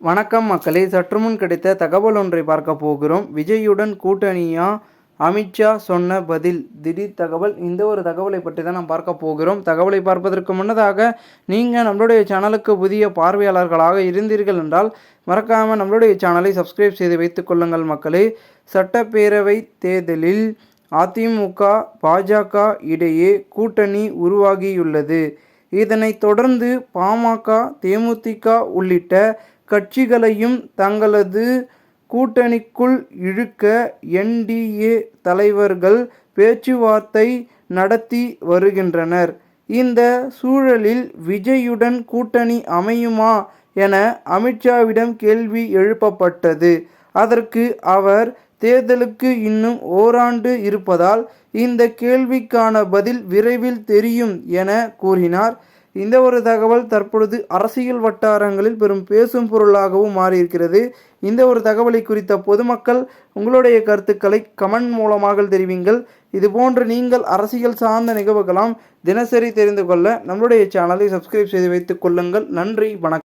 வணக்கம் மக்களே, சற்றுமுன் கிடைத்த தகவல் ஒன்றை பார்க்க போகிறோம். விஜயுடன் கூட்டணியா? அமித்ஷா சொன்ன பதில். திடீர் தகவல். இந்த ஒரு தகவலை பற்றி தான் நாம் பார்க்க போகிறோம். தகவலை பார்ப்பதற்கு முன்னதாக நீங்கள் நம்மளுடைய சேனலுக்கு புதிய பார்வையாளர்களாக இருந்தீர்கள் என்றால் மறக்காமல் நம்மளுடைய சேனலை சப்ஸ்கிரைப் செய்து வைத்துக் கொள்ளுங்கள் மக்களே. சட்டப்பேரவை தேர்தலில் அதிமுக பாஜக இடையே கூட்டணி உருவாகியுள்ளது. இதனைத் தொடர்ந்து பாமக, தேமுதிக உள்ளிட்ட கட்சிகளையும் தங்களது கூட்டணிக்குள் இழுக்க என்டிஏ தலைவர்கள் பேச்சுவார்த்தை நடத்தி வருகின்றனர். இந்த சூழலில் விஜயுடன் கூட்டணி அமையுமா என அமித்ஷாவிடம் கேள்வி எழுப்பப்பட்டது. அதற்கு அவர், தேர்தலுக்கு இன்னும் ஓராண்டு இருப்பதால் இந்த கேள்விக்கான பதில் விரைவில் தெரியும் என கூறினார். இந்த ஒரு தகவல் தற்பொழுது அரசியல் வட்டாரங்களில் பெரும் பேசும் பொருளாகவும் மாறியிருக்கிறது. இந்த ஒரு தகவலை குறித்த பொதுமக்கள் உங்களுடைய கருத்துக்களை கமெண்ட் மூலமாக தெரிவிங்கள். இதுபோன்று நீங்கள் அரசியல் சார்ந்த நிகழ்வுகளாம் தினசரி தெரிந்து கொள்ள நம்மளுடைய சேனலை சப்ஸ்கிரைப் செய்து வைத்துக் கொள்ளுங்கள். நன்றி, வணக்கம்.